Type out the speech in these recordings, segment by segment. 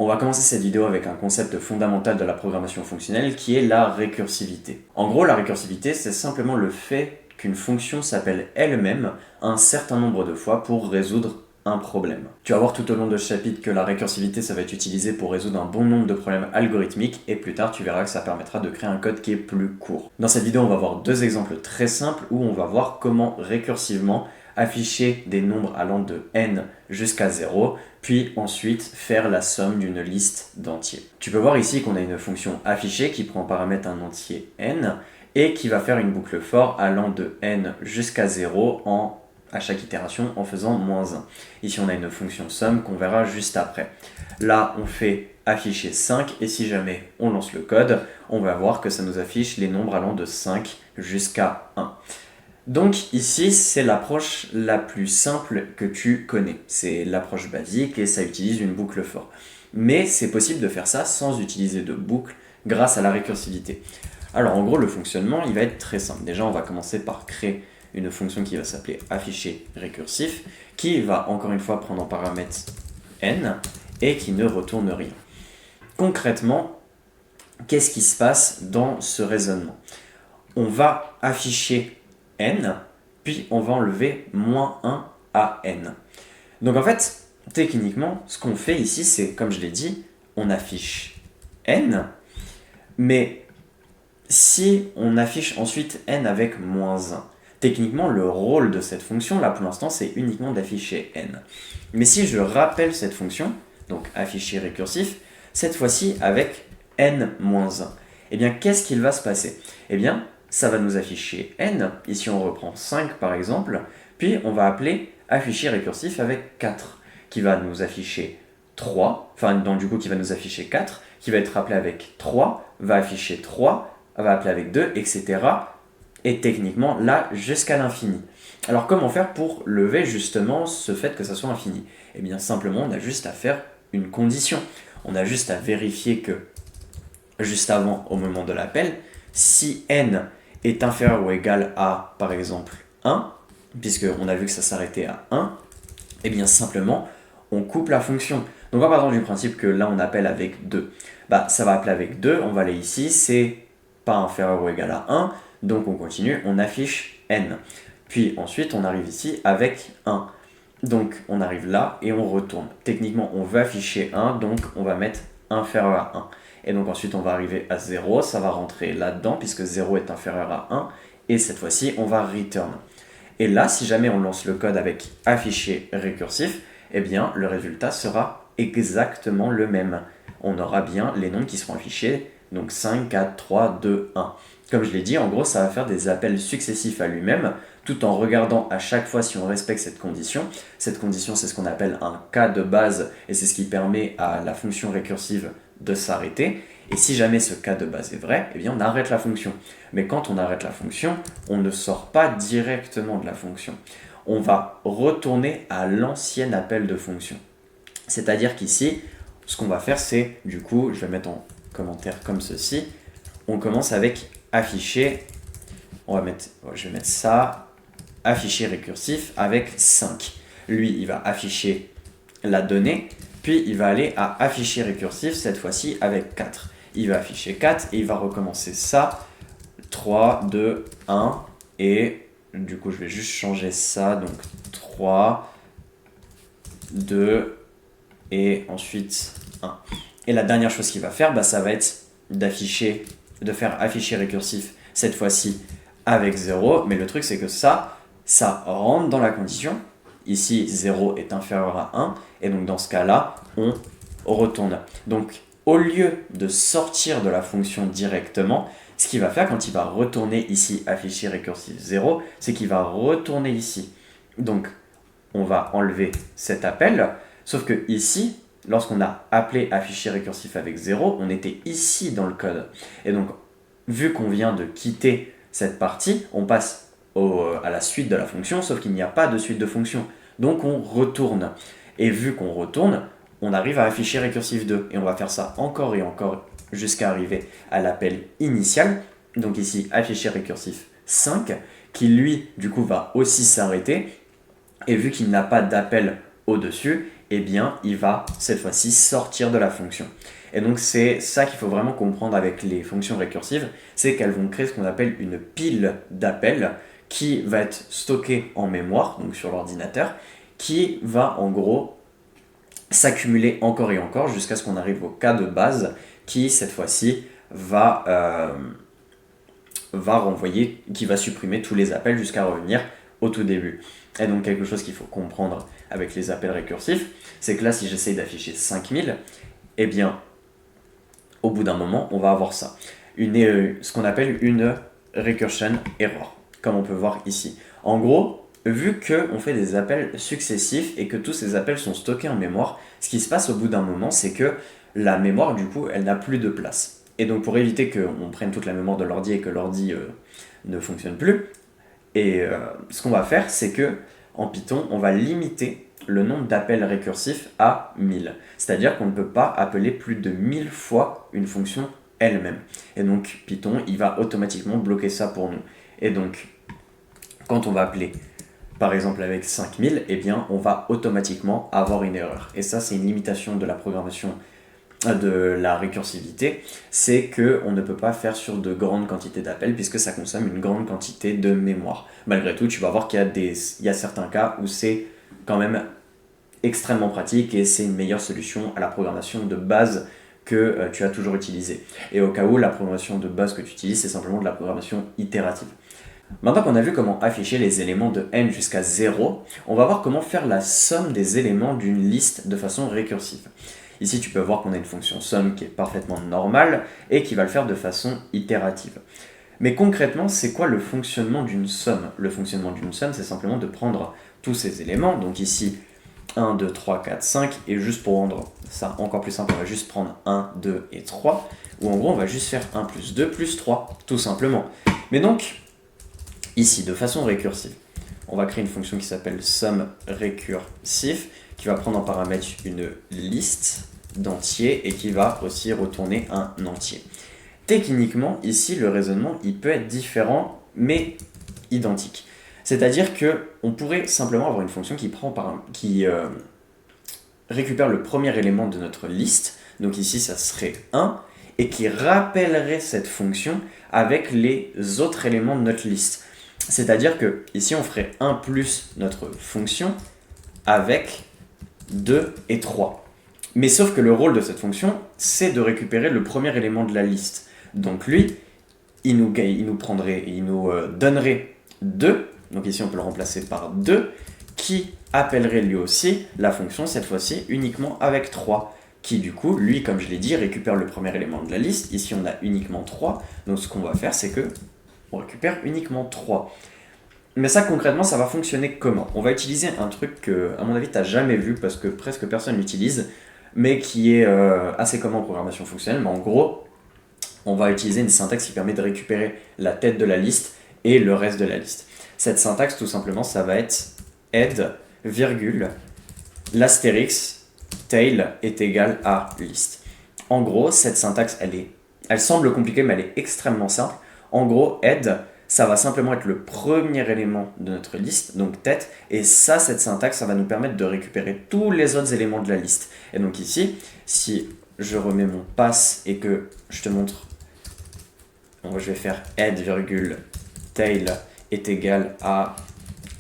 On va commencer cette vidéo avec un concept fondamental de la programmation fonctionnelle qui est la récursivité. En gros, la récursivité, c'est simplement le fait qu'une fonction s'appelle elle-même un certain nombre de fois pour résoudre un problème. Tu vas voir tout au long de ce chapitre que la récursivité, ça va être utilisé pour résoudre un bon nombre de problèmes algorithmiques et plus tard, tu verras que ça permettra de créer un code qui est plus court. Dans cette vidéo, on va voir deux exemples très simples où on va voir comment récursivement afficher des nombres allant de n jusqu'à 0, puis ensuite faire la somme d'une liste d'entiers. Tu peux voir ici qu'on a une fonction affichée qui prend en paramètre un entier n et qui va faire une boucle for allant de n jusqu'à 0 à chaque itération en faisant moins 1. Ici on a une fonction somme qu'on verra juste après. Là on fait afficher 5 et si jamais on lance le code, on va voir que ça nous affiche les nombres allant de 5 jusqu'à 1. Donc ici, c'est l'approche la plus simple que tu connais. C'est l'approche basique et ça utilise une boucle for. Mais c'est possible de faire ça sans utiliser de boucle grâce à la récursivité. Alors en gros, le fonctionnement, il va être très simple. Déjà, on va commencer par créer une fonction qui va s'appeler afficher récursif, qui va encore une fois prendre en paramètre n et qui ne retourne rien. Concrètement, qu'est-ce qui se passe dans ce raisonnement? On va afficher n, puis on va enlever moins 1 à n. Donc en fait, techniquement, ce qu'on fait ici, c'est, comme je l'ai dit, on affiche n, mais si on affiche ensuite n avec moins 1, techniquement, le rôle de cette fonction, là pour l'instant, c'est uniquement d'afficher n. Mais si je rappelle cette fonction, donc afficher récursif, cette fois-ci avec n-1, eh bien, qu'est-ce qu'il va se passer? Eh bien, ça va nous afficher n, ici on reprend 5 par exemple, puis on va appeler afficher récursif avec 4, qui va nous afficher 3, enfin donc du coup qui va nous afficher 4, qui va être appelé avec 3, va afficher 3, va appeler avec 2, etc. Et techniquement là jusqu'à l'infini. Alors comment faire pour lever justement ce fait que ça soit infini? Eh bien simplement on a juste à faire une condition. On a juste à vérifier que juste avant, au moment de l'appel, si n est inférieur ou égal à, par exemple, 1, puisqu'on a vu que ça s'arrêtait à 1, et bien simplement, on coupe la fonction. Donc on va partir du principe que là, on appelle avec 2. Ça va appeler avec 2, on va aller ici, c'est pas inférieur ou égal à 1, donc on continue, on affiche n. Puis ensuite, on arrive ici avec 1. Donc on arrive là et on retourne. Techniquement, on veut afficher 1, donc on va mettre inférieur à 1. Et donc ensuite on va arriver à 0, ça va rentrer là-dedans puisque 0 est inférieur à 1. Et cette fois-ci on va return. Et là, si jamais on lance le code avec afficher récursif, eh bien le résultat sera exactement le même. On aura bien les nombres qui seront affichés, donc 5, 4, 3, 2, 1. Comme je l'ai dit, en gros ça va faire des appels successifs à lui-même, tout en regardant à chaque fois si on respecte cette condition. Cette condition, c'est ce qu'on appelle un cas de base, et c'est ce qui permet à la fonction récursive de s'arrêter. Et si jamais ce cas de base est vrai, eh bien on arrête la fonction. Mais quand on arrête la fonction, on ne sort pas directement de la fonction. On va retourner à l'ancien appel de fonction. C'est-à-dire qu'ici, ce qu'on va faire, c'est, du coup, je vais mettre en commentaire comme ceci, on commence avec afficher, je vais mettre ça, afficher récursif avec 5. Lui, il va afficher la donnée, puis il va aller à afficher récursif, cette fois-ci avec 4. Il va afficher 4 et il va recommencer ça, 3, 2, 1, et du coup je vais juste changer ça, donc 3, 2, et ensuite 1. Et la dernière chose qu'il va faire, ça va être de faire afficher récursif, cette fois-ci avec 0, mais le truc c'est que ça rentre dans la condition. Ici, 0 est inférieur à 1, et donc dans ce cas-là, on retourne. Donc, au lieu de sortir de la fonction directement, ce qu'il va faire quand il va retourner ici, afficher récursif 0, c'est qu'il va retourner ici. Donc, on va enlever cet appel, sauf que ici, lorsqu'on a appelé afficher récursif avec 0, on était ici dans le code. Et donc, vu qu'on vient de quitter cette partie, on passe à la suite de la fonction, sauf qu'il n'y a pas de suite de fonction. Donc on retourne. Et vu qu'on retourne, on arrive à afficher récursif 2. Et on va faire ça encore et encore jusqu'à arriver à l'appel initial. Donc ici, afficher récursif 5, qui lui, du coup, va aussi s'arrêter. Et vu qu'il n'a pas d'appel au-dessus, eh bien, il va cette fois-ci sortir de la fonction. Et donc c'est ça qu'il faut vraiment comprendre avec les fonctions récursives, c'est qu'elles vont créer ce qu'on appelle une pile d'appels qui va être stockée en mémoire, donc sur l'ordinateur, qui va en gros s'accumuler encore et encore jusqu'à ce qu'on arrive au cas de base qui cette fois-ci va renvoyer, qui va supprimer tous les appels jusqu'à revenir au tout début. Et donc quelque chose qu'il faut comprendre avec les appels récursifs, c'est que là si j'essaye d'afficher 5000, eh bien au bout d'un moment on va avoir ça, ce qu'on appelle une recursion error, comme on peut voir ici. En gros, vu qu'on fait des appels successifs et que tous ces appels sont stockés en mémoire, ce qui se passe au bout d'un moment, c'est que la mémoire, du coup, elle n'a plus de place. Et donc pour éviter qu'on prenne toute la mémoire de l'ordi et que l'ordi ne fonctionne plus, ce qu'on va faire, c'est que en Python, on va limiter le nombre d'appels récursifs à 1000. C'est-à-dire qu'on ne peut pas appeler plus de 1000 fois une fonction elle-même. Et donc Python, il va automatiquement bloquer ça pour nous. Et donc, quand on va appeler, par exemple avec 5000, eh bien, on va automatiquement avoir une erreur. Et ça, c'est une limitation de la programmation de la récursivité, c'est qu'on ne peut pas faire sur de grandes quantités d'appels puisque ça consomme une grande quantité de mémoire. Malgré tout, tu vas voir qu'il y a certains cas où c'est quand même extrêmement pratique et c'est une meilleure solution à la programmation de base que tu as toujours utilisée. Et au cas où la programmation de base que tu utilises, c'est simplement de la programmation itérative. Maintenant qu'on a vu comment afficher les éléments de n jusqu'à 0, on va voir comment faire la somme des éléments d'une liste de façon récursive. Ici, tu peux voir qu'on a une fonction somme qui est parfaitement normale et qui va le faire de façon itérative. Mais concrètement, c'est quoi le fonctionnement d'une somme ? Le fonctionnement d'une somme, c'est simplement de prendre tous ces éléments, donc ici 1, 2, 3, 4, 5, et juste pour rendre ça encore plus simple, on va juste prendre 1, 2 et 3, ou en gros on va juste faire 1 plus 2 plus 3, tout simplement. Mais donc, ici, de façon récursive, on va créer une fonction qui s'appelle SumRecursive, qui va prendre en paramètre une liste d'entiers et qui va aussi retourner un entier. Techniquement, ici, le raisonnement, il peut être différent, mais identique. C'est-à-dire qu'on pourrait simplement avoir une fonction qui récupère le premier élément de notre liste, donc ici, ça serait 1, et qui rappellerait cette fonction avec les autres éléments de notre liste. C'est-à-dire que ici, on ferait 1 plus notre fonction avec 2 et 3. Mais sauf que le rôle de cette fonction, c'est de récupérer le premier élément de la liste. Donc lui, il nous donnerait 2, donc ici on peut le remplacer par 2, qui appellerait lui aussi la fonction, cette fois-ci, uniquement avec 3, qui du coup, lui, comme je l'ai dit, récupère le premier élément de la liste. Ici on a uniquement 3, donc ce qu'on va faire, c'est que on récupère uniquement 3. Mais ça, concrètement, ça va fonctionner comment ? On va utiliser un truc que, à mon avis, tu n'as jamais vu parce que presque personne l'utilise, mais qui est assez commun en programmation fonctionnelle. Mais en gros, on va utiliser une syntaxe qui permet de récupérer la tête de la liste et le reste de la liste. Cette syntaxe, tout simplement, ça va être head, virgule, l'astérix, tail est égal à liste. En gros, cette syntaxe, elle semble compliquée, mais elle est extrêmement simple. En gros, head, ça va simplement être le premier élément de notre liste, donc tête, et ça, cette syntaxe, ça va nous permettre de récupérer tous les autres éléments de la liste. Et donc ici, si je remets mon pass et que je te montre, donc je vais faire head, virgule, tail est égal à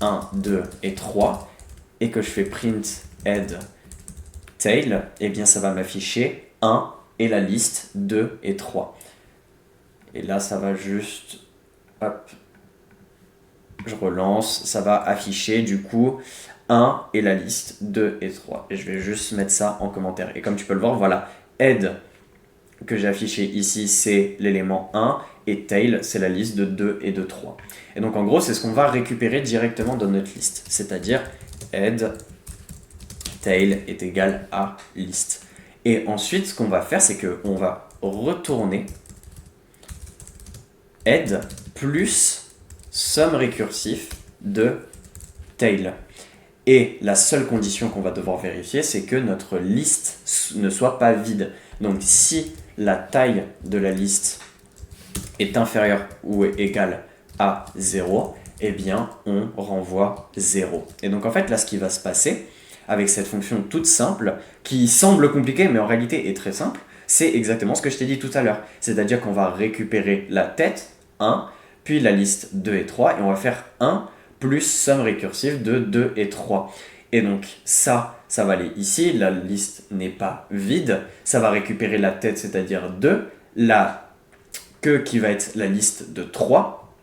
1, 2 et 3, et que je fais print head, tail, et bien ça va m'afficher 1 et la liste 2 et 3. Et là, ça va juste... Hop, je relance, ça va afficher du coup 1 et la liste 2 et 3. Et je vais juste mettre ça en commentaire. Et comme tu peux le voir, voilà, head que j'ai affiché ici, c'est l'élément 1 et tail, c'est la liste de 2 et de 3. Et donc en gros, c'est ce qu'on va récupérer directement dans notre liste. C'est-à-dire head, tail est égal à liste. Et ensuite, ce qu'on va faire, c'est qu'on va retourner head plus somme récursif de tail. Et la seule condition qu'on va devoir vérifier, c'est que notre liste ne soit pas vide. Donc si la taille de la liste est inférieure ou est égale à 0, eh bien on renvoie 0. Et donc en fait là ce qui va se passer, avec cette fonction toute simple, qui semble compliquée, mais en réalité est très simple, c'est exactement ce que je t'ai dit tout à l'heure. C'est-à-dire qu'on va récupérer la tête, 1, puis la liste 2 et 3, et on va faire 1 plus somme récursive de 2 et 3. Et donc ça va aller ici, la liste n'est pas vide, ça va récupérer la tête, c'est-à-dire 2, la queue qui va être la liste de 3,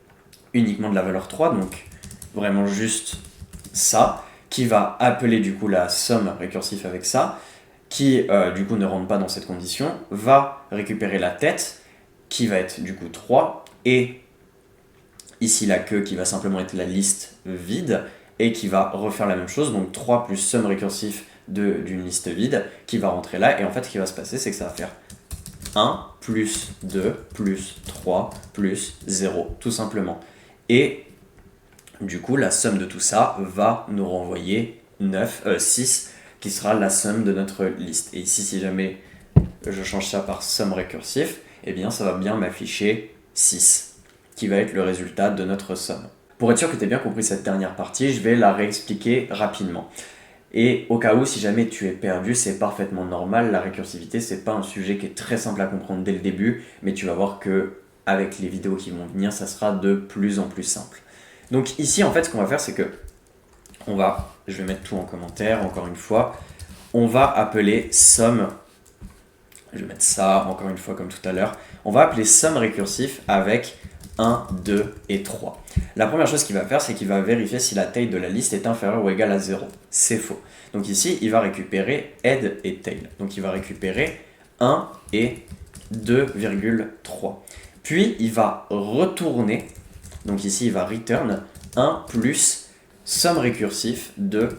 uniquement de la valeur 3, donc vraiment juste ça, qui va appeler du coup la somme récursive avec ça, qui du coup ne rentre pas dans cette condition, va récupérer la tête, qui va être du coup 3, et ici la queue qui va simplement être la liste vide, et qui va refaire la même chose, donc 3 plus somme récursive d'une liste vide, qui va rentrer là, et en fait ce qui va se passer, c'est que ça va faire 1 plus 2 plus 3 plus 0, tout simplement. Et du coup, la somme de tout ça va nous renvoyer 6, qui sera la somme de notre liste. Et ici, si jamais je change ça par somme récursive, eh bien ça va bien m'afficher 6, qui va être le résultat de notre somme. Pour être sûr que tu aies bien compris cette dernière partie, je vais la réexpliquer rapidement. Et au cas où, si jamais tu es perdu, c'est parfaitement normal. La récursivité, c'est pas un sujet qui est très simple à comprendre dès le début, mais tu vas voir que avec les vidéos qui vont venir, ça sera de plus en plus simple. Donc ici, en fait, ce qu'on va faire, c'est que je vais mettre tout en commentaire, encore une fois, on va appeler somme, je vais mettre ça encore une fois comme tout à l'heure, on va appeler somme récursif avec 1, 2 et 3. La première chose qu'il va faire, c'est qu'il va vérifier si la taille de la liste est inférieure ou égale à 0. C'est faux. Donc ici, il va récupérer head et tail. Donc il va récupérer 1 et 2,3. Puis il va retourner, donc ici il va return 1 plus somme récursif de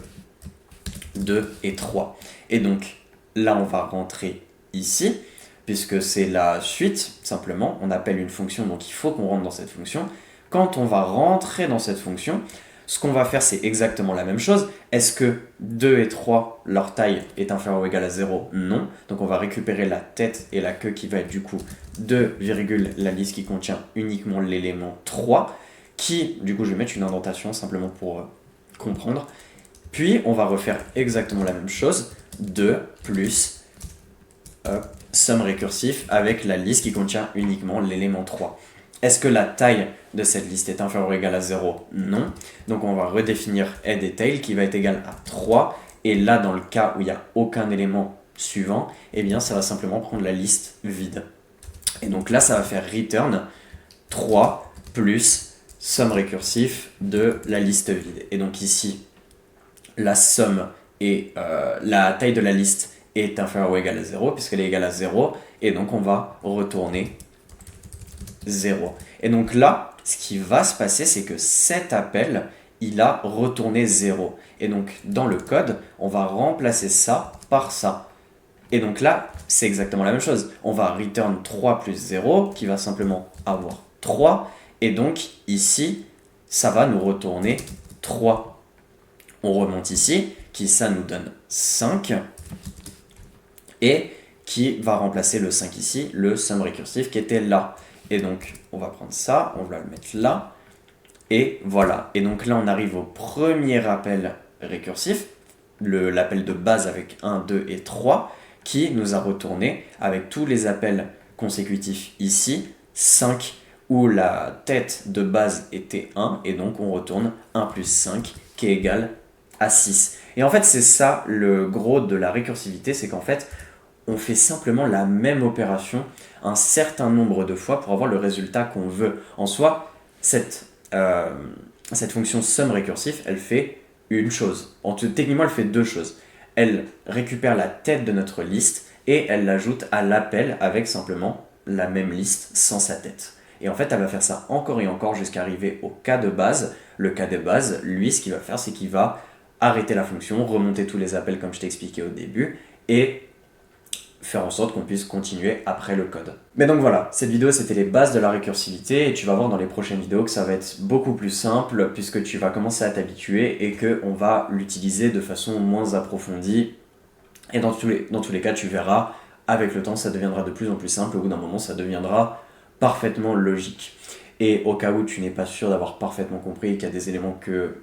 2 et 3. Et donc là, on va rentrer ici, puisque c'est la suite, simplement. On appelle une fonction, donc il faut qu'on rentre dans cette fonction. Quand on va rentrer dans cette fonction, ce qu'on va faire, c'est exactement la même chose. Est-ce que 2 et 3, leur taille est inférieure ou égale à 0? Non. Donc on va récupérer la tête et la queue qui va être du coup 2, la liste qui contient uniquement l'élément 3, qui, du coup, je vais mettre une indentation simplement pour comprendre. Puis on va refaire exactement la même chose. 2 plus somme récursif avec la liste qui contient uniquement l'élément 3. Est-ce que la taille de cette liste est inférieure ou égale à 0? Non. Donc on va redéfinir head et tail qui va être égal à 3. Et là, dans le cas où il n'y a aucun élément suivant, eh bien ça va simplement prendre la liste vide. Et donc là, ça va faire return 3 plus somme récursif de la liste vide. Et donc ici, la somme et la taille de la liste est inférieure ou égale à 0, puisqu'elle est égale à 0, et donc on va retourner 0. Et donc là, ce qui va se passer, c'est que cet appel, il a retourné 0. Et donc dans le code, on va remplacer ça par ça. Et donc là, c'est exactement la même chose. On va return 3 plus 0, qui va simplement avoir 3, et donc ici, ça va nous retourner 3. On remonte ici, qui ça nous donne 5, et qui va remplacer le 5 ici, le somme récursif qui était là. Et donc, on va prendre ça, on va le mettre là, et voilà. Et donc là, on arrive au premier appel récursif, l'appel de base avec 1, 2 et 3, qui nous a retourné avec tous les appels consécutifs ici, 5, où la tête de base était 1, et donc on retourne 1 plus 5, qui est égal à 6. Et en fait, c'est ça le gros de la récursivité, c'est qu'en fait, on fait simplement la même opération un certain nombre de fois pour avoir le résultat qu'on veut. En soi, cette fonction somme récursif, elle fait une chose. Techniquement, elle fait deux choses. Elle récupère la tête de notre liste et elle l'ajoute à l'appel avec simplement la même liste sans sa tête. Et en fait, elle va faire ça encore et encore jusqu'à arriver au cas de base. Le cas de base, lui, ce qu'il va faire, c'est qu'il va arrêter la fonction, remonter tous les appels comme je t'ai expliqué au début, et faire en sorte qu'on puisse continuer après le code. Mais donc voilà, cette vidéo c'était les bases de la récursivité et tu vas voir dans les prochaines vidéos que ça va être beaucoup plus simple puisque tu vas commencer à t'habituer et qu'on va l'utiliser de façon moins approfondie. Et dans tous les cas, tu verras, avec le temps, ça deviendra de plus en plus simple. Au bout d'un moment, ça deviendra parfaitement logique. Et au cas où tu n'es pas sûr d'avoir parfaitement compris et qu'il y a des éléments que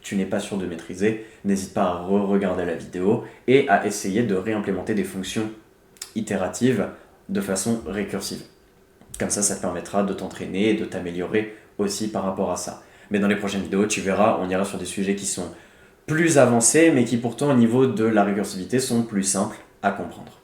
tu n'es pas sûr de maîtriser, n'hésite pas à re-regarder la vidéo et à essayer de réimplémenter des fonctions itératives de façon récursive. Comme ça te permettra de t'entraîner et de t'améliorer aussi par rapport à ça. Mais dans les prochaines vidéos, tu verras, on ira sur des sujets qui sont plus avancés, mais qui pourtant au niveau de la récursivité sont plus simples à comprendre.